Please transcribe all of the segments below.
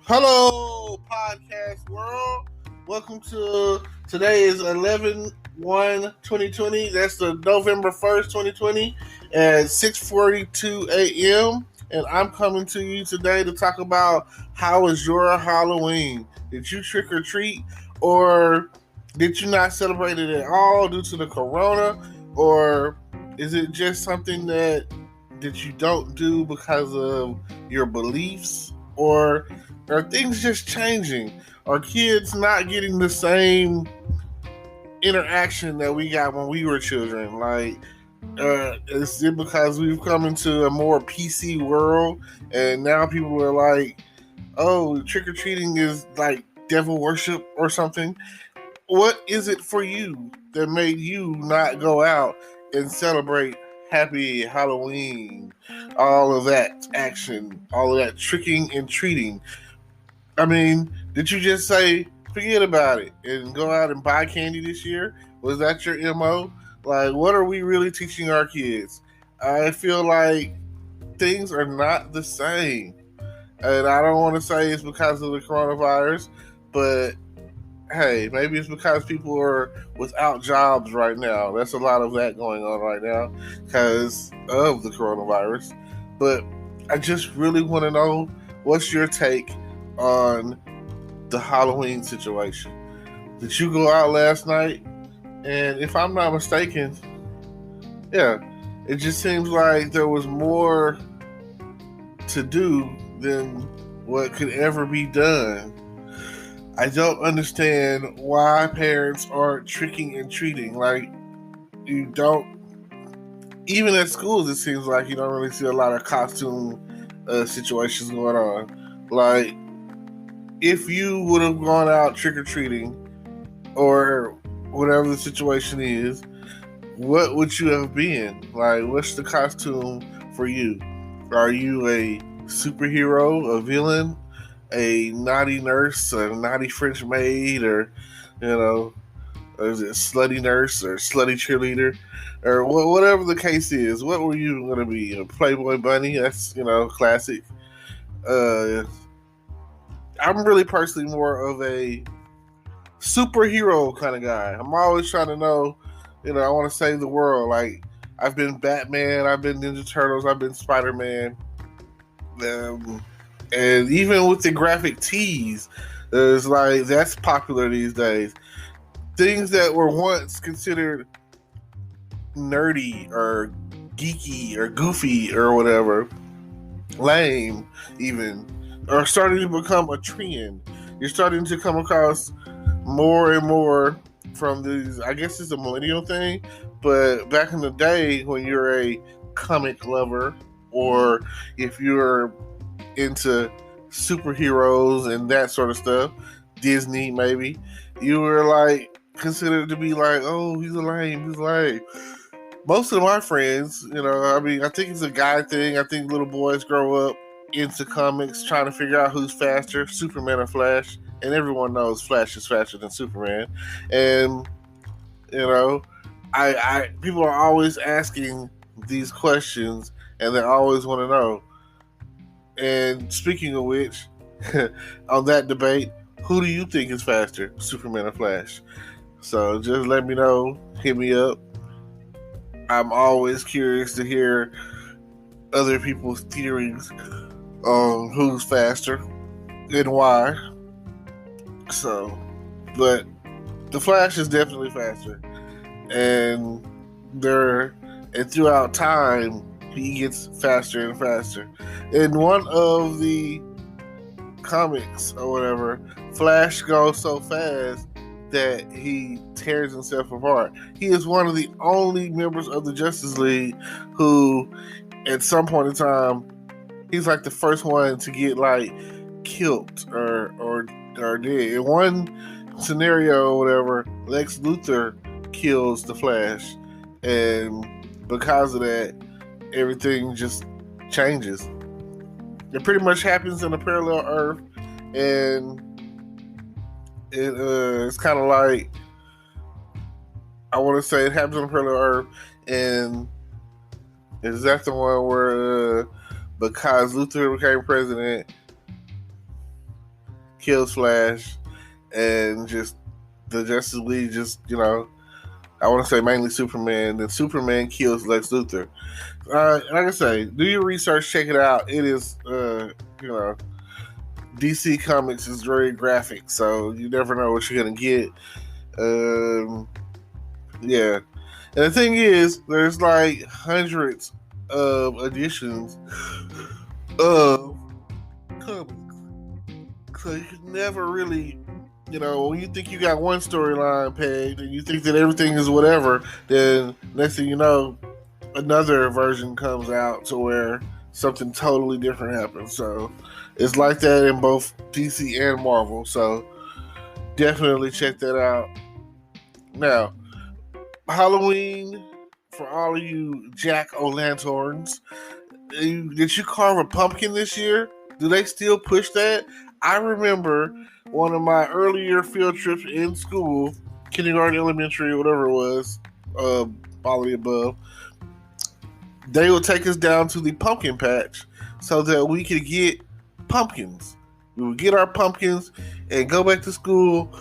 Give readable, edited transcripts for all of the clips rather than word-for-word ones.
Hello, podcast world. Welcome to today is 11/1/2020. That's the November 1st, 2020 at 6:42 a.m. And I'm coming to you today to talk about how was your Halloween? Did you trick or treat, or did you not celebrate it at all due to the corona? Or is it just something that you don't do because of your beliefs? Or are things just changing? Are kids not getting the same interaction that we got when we were children? Is it because we've come into a more PC world and now people are like, oh, trick or treating is like devil worship or something? What is it for you that made you not go out and celebrate Happy Halloween? All of that action, all of that tricking and treating. I mean, did you just say forget about it and go out and buy candy this year? Was that your MO? Like, what are we really teaching our kids? I feel like things are not the same. And I don't want to say it's because of the coronavirus, but hey, maybe it's because people are without jobs right now. That's a lot of that going on right now because of the coronavirus. But I just really want to know, what's your take on the Halloween situation? Did you go out last night? And if I'm not mistaken, yeah, it just seems like there was more to do than what could ever be done. I don't understand why parents aren't tricking and treating. Like, you don't, even at schools, it seems like you don't really see a lot of costume situations going on. Like, if you would have gone out trick or treating or whatever the situation is, what would you have been? Like, what's the costume for you? Are you a superhero, a villain, a naughty nurse, a naughty French maid, or, is it slutty nurse or slutty cheerleader, or whatever the case is? What were you going to be? A Playboy bunny? That's, classic. I'm really personally more of a superhero kind of guy. I'm always trying to know, I want to save the world. Like, I've been Batman, I've been Ninja Turtles, I've been Spider-Man. And even with the graphic tees, it's like that's popular these days. Things that were once considered nerdy or geeky or goofy or whatever, lame even, are starting to become a trend. You're starting to come across more and more from these. I guess it's a millennial thing, but back in the day when you're a comic lover, or if you're into superheroes and that sort of stuff, Disney maybe, you were like considered to be like, oh, he's lame. Most of my friends, I think it's a guy thing. I think little boys grow up into comics trying to figure out who's faster, Superman or Flash, and everyone knows Flash is faster than Superman. And I people are always asking these questions, and they always want to know. And speaking of which, on that debate, who do you think is faster, Superman or Flash? So just let me know. Hit me up. I'm always curious to hear other people's theories on who's faster and why. So, but the Flash is definitely faster, and throughout time he gets faster and faster. In one of the comics or whatever, Flash goes so fast that he tears himself apart. He is one of the only members of the Justice League who, at some point in time, he's like the first one to get like killed or dead. In one scenario or whatever, Lex Luthor kills the Flash, and because of that, everything just changes. It pretty much happens in a parallel Earth, and it's kind of like, I want to say it happens on a parallel Earth, and is that the one where because Luthor became president, kills Flash, and just the Justice League just, I want to say mainly Superman. Then Superman kills Lex Luthor. Like I say, do your research, check it out. It is, DC Comics is very graphic, so you never know what you're gonna get. Yeah, and the thing is, there's like hundreds of editions of comics, so you can never really, when you think you got one storyline pegged and you think that everything is whatever, then next thing you know, another version comes out to where something totally different happens. So it's like that in both DC and Marvel. So definitely check that out. Now, Halloween, for all of you jack-o'-lanterns, did you carve a pumpkin this year? Do they still push that? I remember one of my earlier field trips in school, kindergarten, elementary, whatever it was, all of the above, they would take us down to the pumpkin patch so that we could get pumpkins. We would get our pumpkins and go back to school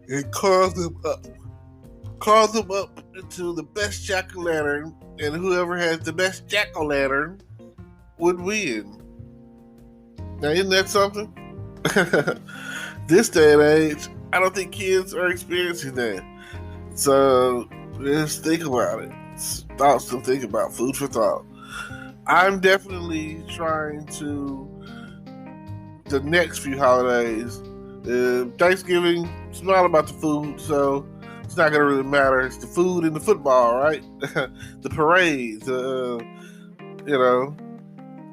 and carve them up. Carve them up into the best jack-o'-lantern, and whoever has the best jack-o'-lantern would win. Now, isn't that something? This day and age, I don't think kids are experiencing that. So, just think about it. Thoughts to think about. Food for thought. I'm definitely trying to, the next few holidays, Thanksgiving, it's not about the food, so it's not going to really matter. It's the food and the football, right? The parades,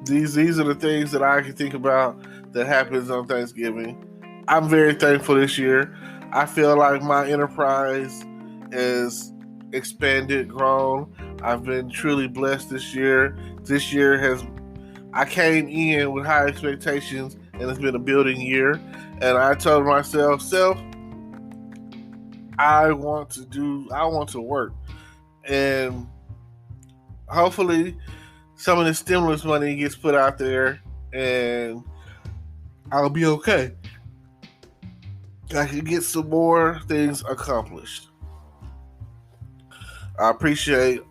these are the things that I can think about that happens on Thanksgiving. I'm very thankful this year. I feel like my enterprise is expanded, grown. I've been truly blessed this year. This year I came in with high expectations, and it's been a building year. And I told myself, I want to work. And hopefully some of the stimulus money gets put out there and I'll be okay. I can get some more things accomplished. I appreciate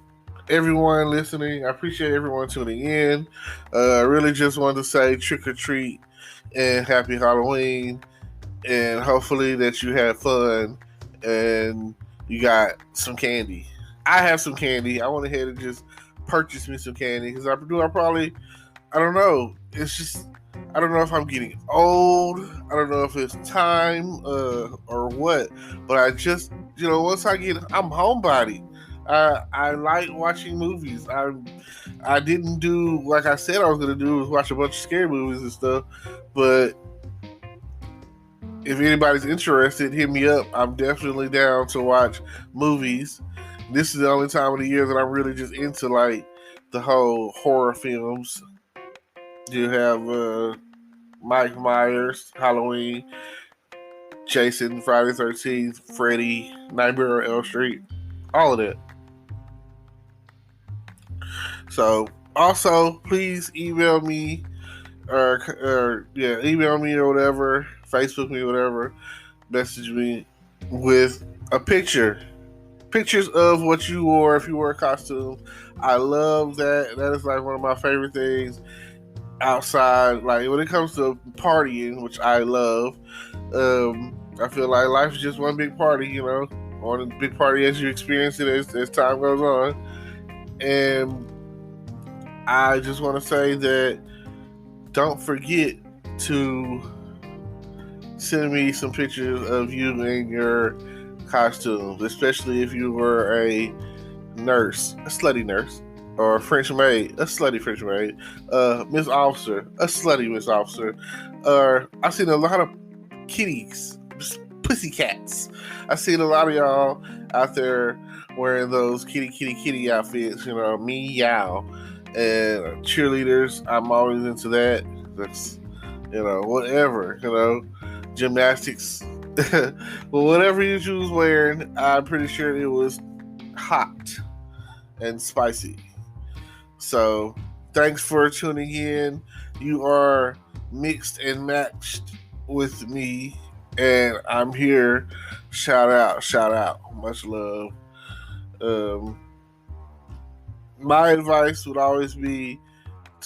everyone listening. I appreciate everyone tuning in. I really just wanted to say trick or treat and happy Halloween. And hopefully that you had fun and you got some candy. I have some candy. I went ahead and just purchased me some candy because I don't know. It's just, I don't know if I'm getting old. I don't know if it's time or what. But I just, once I'm homebody. I like watching movies. I didn't do like I said I was going to do, was watch a bunch of scary movies and stuff. But if anybody's interested, hit me up. I'm definitely down to watch movies. This is the only time of the year that I'm really just into like the whole horror films. You have Mike Myers, Halloween, Jason, Friday the 13th, Freddy, Nightmare on Elm Street, all of that. So, also, please email me email me or whatever, Facebook me or whatever, message me with a picture. Pictures of what you wore if you wore a costume. I love that. That is like one of my favorite things outside. Like when it comes to partying, which I love, I feel like life is just one big party, one big party as you experience it as time goes on. And I just want to say that don't forget to send me some pictures of you in your costumes, especially if you were a nurse, a slutty nurse, or a French maid, a slutty French maid, Miss Officer, a slutty Miss Officer. I've seen a lot of kitties, pussycats. I've seen a lot of y'all out there wearing those kitty outfits, meow. And cheerleaders, I'm always into that. That's, whatever, gymnastics. Well, whatever you choose wearing, I'm pretty sure it was hot and spicy. So, thanks for tuning in. You are mixed and matched with me, and I'm here. Shout out, much love. Um, my advice would always be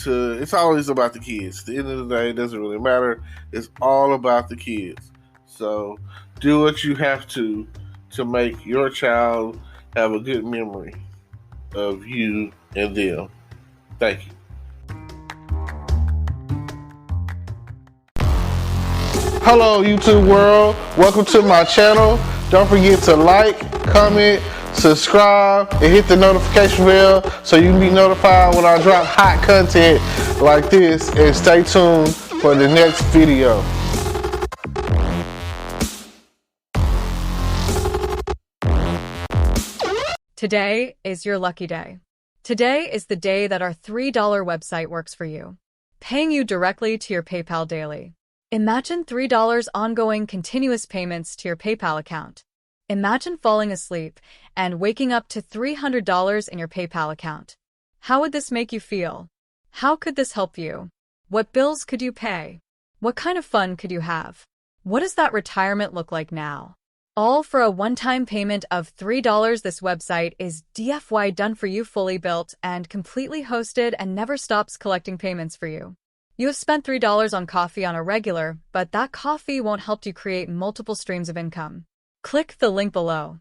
it's always about the kids. At the end of the day, it doesn't really matter. It's all about the kids. So do what you have to make your child have a good memory of you and them. Thank you. Hello, YouTube world. Welcome to my channel. Don't forget to like, comment, subscribe, and hit the notification bell so you can be notified when I drop hot content like this. And stay tuned for the next video. Today is your lucky day. Today is the day that our $3 website works for you, paying you directly to your PayPal daily. Imagine $3 ongoing continuous payments to your PayPal account. Imagine falling asleep and waking up to $300 in your PayPal account. How would this make you feel? How could this help you? What bills could you pay? What kind of fun could you have? What does that retirement look like now? All for a one-time payment of $3. This website is DFY done for you, fully built and completely hosted, and never stops collecting payments for you. You have spent $3 on coffee on a regular, but that coffee won't help you create multiple streams of income. Click the link below.